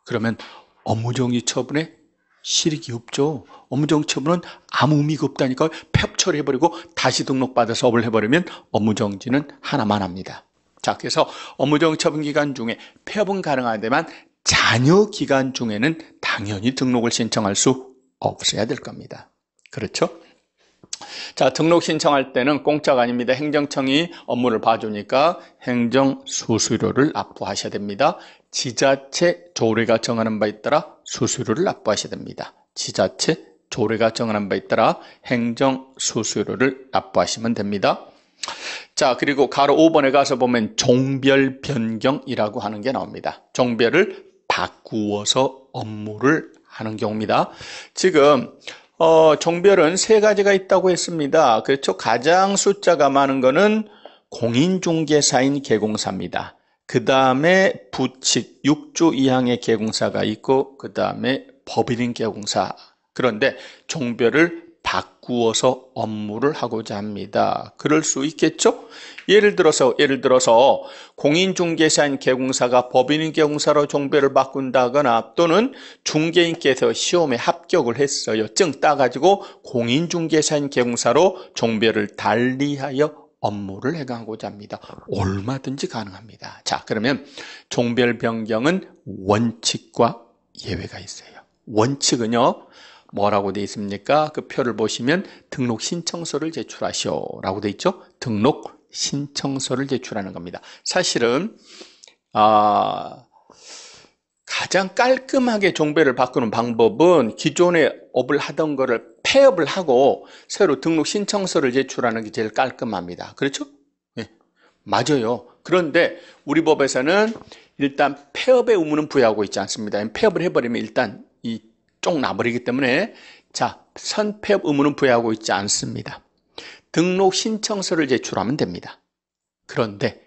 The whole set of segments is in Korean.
그러면 업무정지 처분에 실익이 없죠. 업무정지 처분은 아무 의미가 없다니까. 폐업 처리해버리고 다시 등록받아서 업을 해버리면 업무정지는 하나만 합니다. 자, 그래서 업무정지 처분 기간 중에 폐업은 가능하지만 잔여 기간 중에는 당연히 등록을 신청할 수 없어야 될 겁니다. 그렇죠? 자, 등록 신청할 때는 공짜가 아닙니다. 행정청이 업무를 봐주니까 행정수수료를 납부하셔야 됩니다. 지자체 조례가 정하는 바에 따라 수수료를 납부하셔야 됩니다. 지자체 조례가 정하는 바에 따라 행정수수료를 납부하시면 됩니다. 자, 그리고 가로 5번에 가서 보면 종별 변경이라고 하는 게 나옵니다. 종별을 바꾸어서 업무를 하는 경우입니다. 지금 종별은 세 가지가 있다고 했습니다. 그렇죠? 가장 숫자가 많은 거는 공인중개사인 개공사입니다. 그 다음에 부칙 6조 이항의 개공사가 있고 그 다음에 법인인 개공사. 그런데 종별을 바꾸어서 업무를 하고자 합니다. 그럴 수 있겠죠? 예를 들어서 공인중개사인 개공사가 법인인 개공사로 종별을 바꾼다거나 또는 중개인께서 시험에 합격을 했어요. 증 따가지고 공인중개사인 개공사로 종별을 달리하여 업무를 해가고자 합니다. 얼마든지 가능합니다. 자, 그러면 종별 변경은 원칙과 예외가 있어요. 원칙은요, 뭐라고 되어 있습니까? 그 표를 보시면 등록 신청서를 제출하시오라고 되어 있죠? 등록 신청서를 제출하는 겁니다. 사실은 가장 깔끔하게 종별을 바꾸는 방법은 기존에 업을 하던 거를 폐업을 하고 새로 등록 신청서를 제출하는 게 제일 깔끔합니다. 그렇죠? 네, 맞아요. 그런데 우리 법에서는 일단 폐업의 의무는 부여하고 있지 않습니다. 폐업을 해버리면 일단 쫑 나버리기 때문에 자, 선폐업 의무는 부여하고 있지 않습니다. 등록 신청서를 제출하면 됩니다. 그런데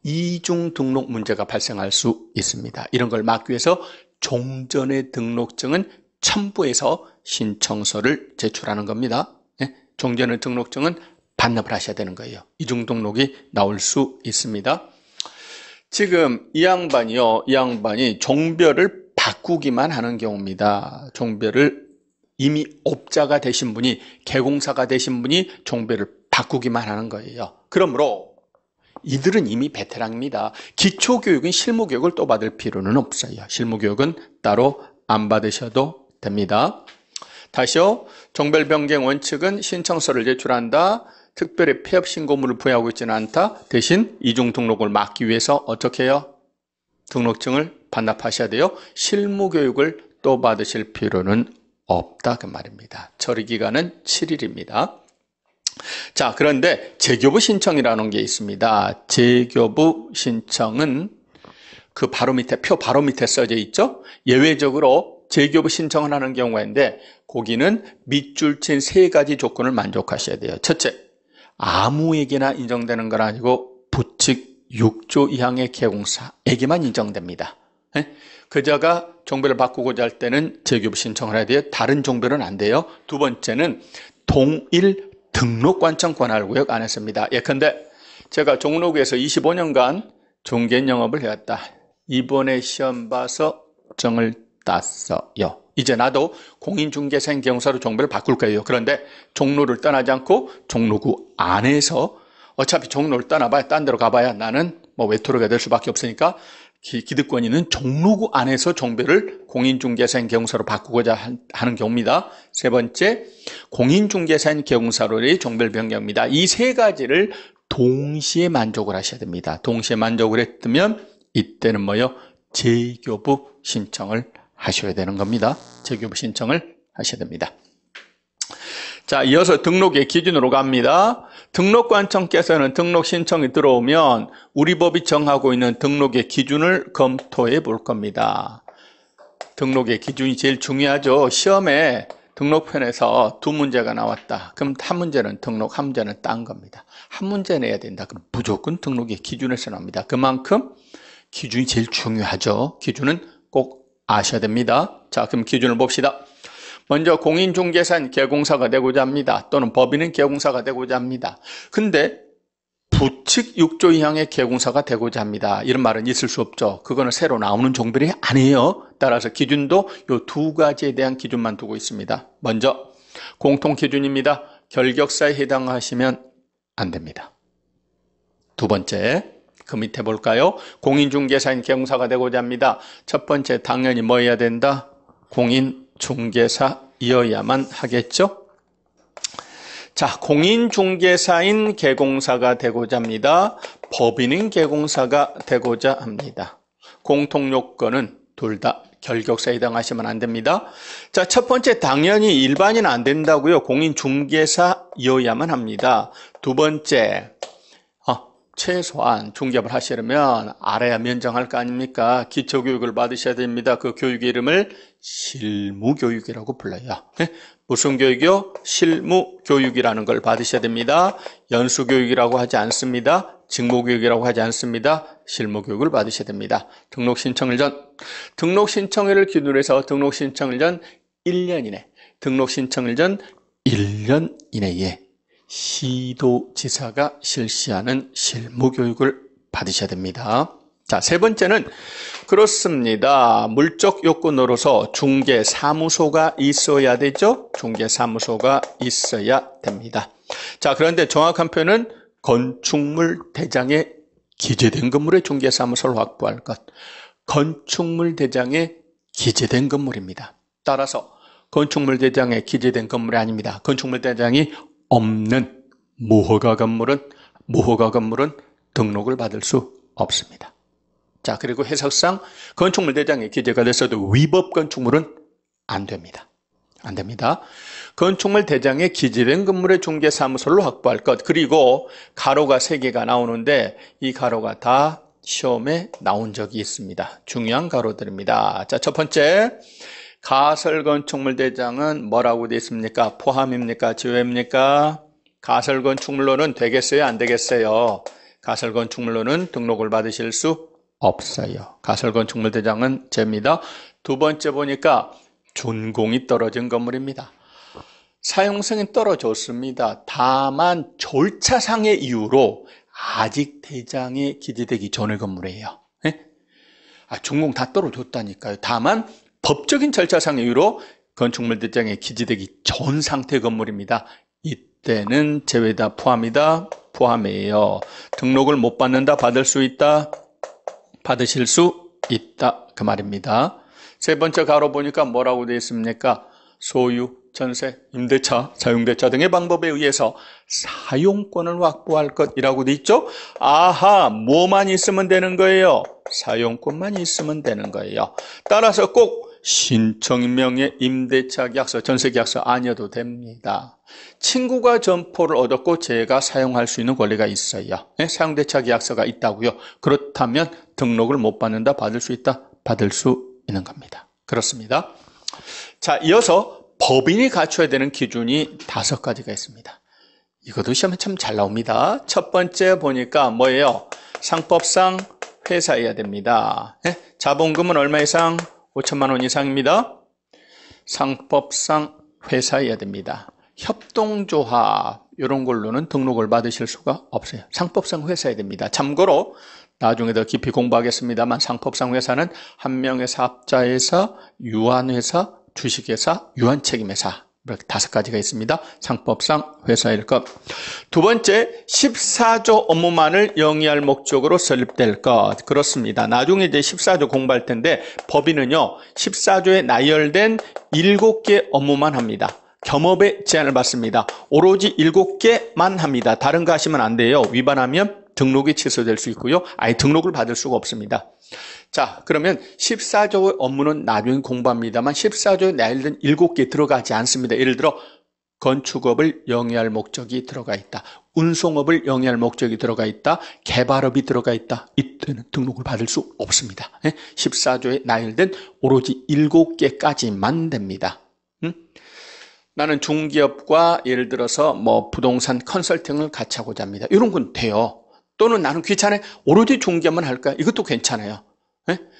이중 등록 문제가 발생할 수 있습니다. 이런 걸 막기 위해서 종전의 등록증은 첨부해서 신청서를 제출하는 겁니다. 네? 종전의 등록증은 반납을 하셔야 되는 거예요. 이중 등록이 나올 수 있습니다. 지금 이 양반이 종별을 바꾸기만 하는 경우입니다. 종별을 이미 업자가 되신 분이, 개공사가 되신 분이 종별을 바꾸기만 하는 거예요. 그러므로 이들은 이미 베테랑입니다. 기초교육은 실무교육을 또 받을 필요는 없어요. 실무교육은 따로 안 받으셔도 됩니다. 다시요. 종별 변경 원칙은 신청서를 제출한다. 특별히 폐업 신고물을 부여하고 있지는 않다. 대신 이중 등록을 막기 위해서 어떻게 해요? 등록증을 반납하셔야 돼요. 실무교육을 또 받으실 필요는 없다 그 말입니다. 처리기간은 7일입니다. 자, 그런데 재교부 신청이라는 게 있습니다. 재교부 신청은 그 바로 밑에, 표 바로 밑에 써져 있죠? 예외적으로 재교부 신청을 하는 경우가 있는데 거기는 밑줄 친 세 가지 조건을 만족하셔야 돼요. 첫째, 아무에게나 인정되는 건 아니고 부칙 6조 이항의 개공사에게만 인정됩니다. 그자가 종별을 바꾸고자 할 때는 재교부 신청을 해야 돼요. 다른 종별은 안 돼요. 두 번째는 동일 등록관청 관할구역 안에 씁니다. 예컨대 제가 종로구에서 25년간 중개인영업을 해왔다. 이번에 시험 봐서 정을 땄어요. 이제 나도 공인중개사인 개공사로 종별을 바꿀 거예요. 그런데 종로를 떠나지 않고 종로구 안에서 어차피 종로를 떠나봐야 딴 데로 가봐야 나는 외톨이가 될 수밖에 없으니까 기득권인은 종로구 안에서 종별을 공인중개사인 개공사로 바꾸고자 하는 경우입니다. 세 번째, 공인중개사인 개공사로의 종별 변경입니다. 이 세 가지를 동시에 만족을 하셔야 됩니다. 동시에 만족을 했으면 이때는 재교부 신청을 하셔야 되는 겁니다. 재교부 신청을 하셔야 됩니다. 자, 이어서 등록의 기준으로 갑니다. 등록관청께서는 등록 신청이 들어오면 우리 법이 정하고 있는 등록의 기준을 검토해 볼 겁니다. 등록의 기준이 제일 중요하죠. 시험에 등록편에서 두 문제가 나왔다. 그럼 한 문제는 등록, 한 문제는 딴 겁니다. 한 문제 내야 된다. 그럼 무조건 등록의 기준에서 나옵니다. 그만큼 기준이 제일 중요하죠. 기준은 꼭 아셔야 됩니다. 자, 그럼 기준을 봅시다. 먼저 공인중개사인 개공사가 되고자 합니다. 또는 법인은 개공사가 되고자 합니다. 근데 부칙 6조 이하의 개공사가 되고자 합니다. 이런 말은 있을 수 없죠. 그거는 새로 나오는 종별이 아니에요. 따라서 기준도 이 두 가지에 대한 기준만 두고 있습니다. 먼저 공통 기준입니다. 결격사에 해당하시면 안 됩니다. 두 번째, 그 밑에 볼까요? 공인중개사인 개공사가 되고자 합니다. 첫 번째, 당연히 뭐 해야 된다? 공인중개사이어야만 하겠죠? 자, 공인중개사인 개공사가 되고자 합니다. 법인인 개공사가 되고자 합니다. 공통요건은 둘 다 결격사에 해당하시면 안 됩니다. 자, 첫 번째, 당연히 일반인은 안 된다고요. 공인중개사이어야만 합니다. 두 번째, 최소한 중개업을 하시려면 알아야 면정할 거 아닙니까? 기초교육을 받으셔야 됩니다. 그 교육의 이름을 실무교육이라고 불러요. 네? 무슨 교육이요? 실무교육이라는 걸 받으셔야 됩니다. 연수교육이라고 하지 않습니다. 직무교육이라고 하지 않습니다. 실무교육을 받으셔야 됩니다. 등록신청일 등록신청일을 기준으로 해서 등록신청일 전 1년 이내, 등록신청일 전 1년 이내에 시도지사가 실시하는 실무교육을 받으셔야 됩니다. 자, 세 번째는 그렇습니다. 물적 요건으로서 중개사무소가 있어야 되죠? 중개사무소가 있어야 됩니다. 자, 그런데 정확한 표현은 건축물 대장에 기재된 건물의 중개사무소를 확보할 것. 건축물 대장에 기재된 건물입니다. 따라서 건축물 대장에 기재된 건물이 아닙니다. 건축물 대장이 없는 무허가 건물은 등록을 받을 수 없습니다. 자, 그리고 해석상 건축물 대장에 기재가 됐어도 위법 건축물은 안 됩니다. 안 됩니다. 건축물 대장에 기재된 건물의 중개사무소를 확보할 것. 그리고 가로가 3개가 나오는데 이 가로가 다 시험에 나온 적이 있습니다. 중요한 가로들입니다. 자, 첫 번째, 가설건축물 대장은 뭐라고 되어 있습니까? 포함입니까? 제외입니까? 가설건축물로는 되겠어요? 안 되겠어요? 가설건축물로는 등록을 받으실 수 없어요. 가설건축물 대장은 제입니다. 두 번째 보니까 준공이 떨어진 건물입니다. 사용성이 떨어졌습니다. 다만 절차상의 이유로 아직 대장에 기재되기 전의 건물이에요. 네? 준공 다 떨어졌다니까요. 다만 법적인 절차상의 이유로 건축물 대장에 기재되기 전 상태의 건물입니다. 이때는 제외다, 포함이다, 포함이에요. 등록을 못 받는다, 받을 수 있다, 받으실 수 있다, 그 말입니다. 세 번째 가로 보니까 뭐라고 되어 있습니까? 소유, 전세, 임대차, 사용대차 등의 방법에 의해서 사용권을 확보할 것이라고 되어 있죠? 아하, 뭐만 있으면 되는 거예요? 사용권만 있으면 되는 거예요. 따라서 꼭 신청명의 임대차 계약서, 전세 계약서 아니어도 됩니다. 친구가 점포를 얻었고 제가 사용할 수 있는 권리가 있어요. 네? 사용대차 계약서가 있다고요. 그렇다면 등록을 못 받는다, 받을 수 있다, 받을 수 있는 겁니다. 그렇습니다. 자, 이어서 법인이 갖춰야 되는 기준이 5가지가 있습니다. 이것도 시험에 참 잘 나옵니다. 첫 번째 보니까 뭐예요? 상법상 회사여야 됩니다. 네? 자본금은 얼마 이상? 5천만 원 이상입니다. 상법상 회사여야 됩니다. 협동조합 이런 걸로는 등록을 받으실 수가 없어요. 상법상 회사여야 됩니다. 참고로 나중에 더 깊이 공부하겠습니다만 상법상 회사는 한 명의 사업자회사, 유한회사, 주식회사, 유한책임회사 이렇게 5가지가 있습니다. 상법상 회사일 것. 두 번째, 14조 업무만을 영위할 목적으로 설립될 것. 그렇습니다. 나중에 이제 14조 공부할 텐데 법인은요 14조에 나열된 7개 업무만 합니다. 겸업에 제한을 받습니다. 오로지 7개만 합니다. 다른 거 하시면 안 돼요. 위반하면 등록이 취소될 수 있고요. 아예 등록을 받을 수가 없습니다. 자, 그러면 14조의 업무는 나중에 공부합니다만 14조에 나열된 7개 들어가지 않습니다. 예를 들어 건축업을 영위할 목적이 들어가 있다. 운송업을 영위할 목적이 들어가 있다. 개발업이 들어가 있다. 이때는 등록을 받을 수 없습니다. 14조에 나열된 오로지 7개까지만 됩니다. 나는 중기업과 예를 들어서 뭐 부동산 컨설팅을 같이 하고자 합니다. 이런 건 돼요. 또는 나는 귀찮아요. 오로지 중기업만 할까? 이것도 괜찮아요.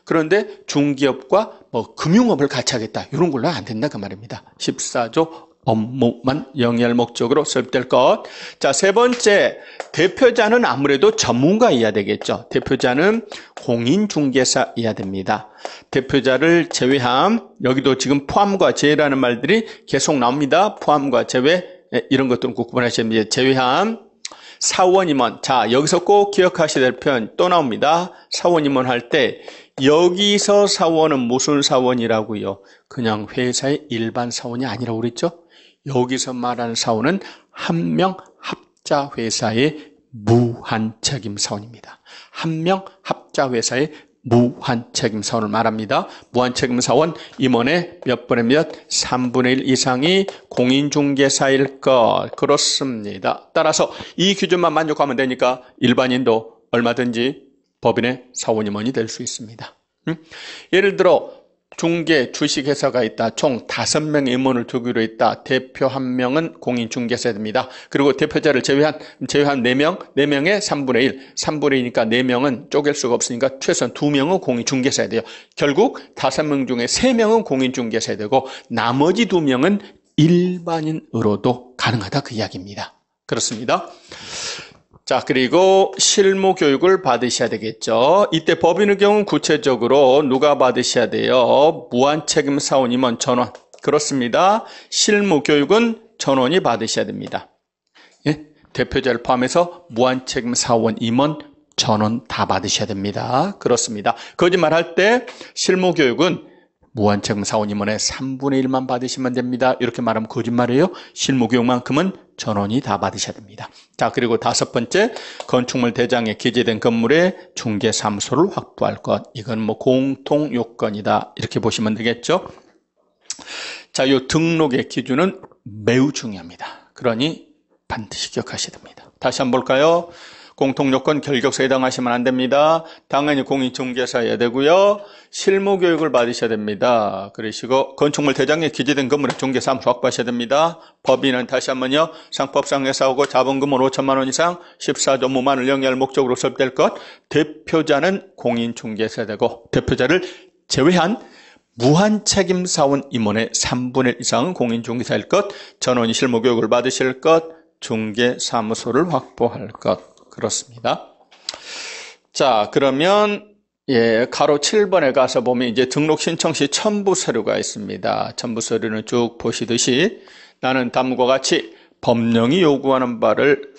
그런데 중기업과 뭐 금융업을 같이 하겠다. 이런 걸로 안 된다 그 말입니다. 14조 업무만 영위할 목적으로 수립될 것. 자, 세 번째, 대표자는 아무래도 전문가이어야 되겠죠. 대표자는 공인중개사이어야 됩니다. 대표자를 제외함, 여기도 지금 포함과 제외라는 말들이 계속 나옵니다. 포함과 제외, 이런 것들은 꼭 구분하셔야 됩니다. 제외함, 사원임원. 자, 여기서 꼭 기억하셔야 될 표현 또 나옵니다. 사원임원 할 때 여기서 사원은 무슨 사원이라고요? 그냥 회사의 일반 사원이 아니라고 그랬죠? 여기서 말하는 사원은 한 명 합자 회사의 무한 책임 사원입니다. 한 명 합자 회사의 무한 책임 사원을 말합니다. 무한 책임 사원 임원의 몇 분의 몇? 3분의 1 이상이 공인중개사일 것. 그렇습니다. 따라서 이 기준만 만족하면 되니까 일반인도 얼마든지 법인의 사원 임원이 될 수 있습니다. 예를 들어 중개 주식회사가 있다. 총 5명의 임원을 두기로 있다. 대표 1명은 공인중개사입니다. 그리고 대표자를 제외한 4명, 4명의 3분의 1. 3분의 1이니까 4명은 쪼갤 수가 없으니까 최소한 2명은 공인중개사야 돼요. 결국 5명 중에 3명은 공인중개사야 되고 나머지 2명은 일반인으로도 가능하다 그 이야기입니다. 그렇습니다. 자, 그리고 실무 교육을 받으셔야 되겠죠. 이때 법인의 경우는 구체적으로 누가 받으셔야 돼요? 무한책임 사원 임원 전원. 그렇습니다. 실무 교육은 전원이 받으셔야 됩니다. 예? 대표자를 포함해서 무한책임 사원 임원 전원 다 받으셔야 됩니다. 그렇습니다. 거짓말할 때 실무 교육은 무한책임 사원 임원의 3분의 1만 받으시면 됩니다. 이렇게 말하면 거짓말이에요. 실무 교육만큼은 전원이 다 받으셔야 됩니다. 자, 그리고 5번째, 건축물 대장에 기재된 건물의 중개사무소를 확보할 것. 이건 뭐 공통 요건이다. 이렇게 보시면 되겠죠. 자, 요 등록의 기준은 매우 중요합니다. 그러니 반드시 기억하셔야 됩니다. 다시 한번 볼까요? 공통요건 결격서에 해당하시면 안 됩니다. 당연히 공인중개사여야 되고요. 실무교육을 받으셔야 됩니다. 그러시고 건축물 대장에 기재된 건물의 중개사무소 확보하셔야 됩니다. 법인은 다시 한번요. 상법상 회사하고 자본금은 5천만 원 이상 14조 무만을 영위할 목적으로 수립될 것. 대표자는 공인중개사여야 되고 대표자를 제외한 무한책임사원 임원의 3분의 1 이상은 공인중개사일 것. 전원이 실무교육을 받으실 것. 중개사무소를 확보할 것. 그렇습니다. 자, 그러면 가로 7번에 가서 보면 이제 등록 신청 시 첨부 서류가 있습니다. 첨부 서류는 쭉 보시듯이 나는 다음과 같이 법령이 요구하는 바를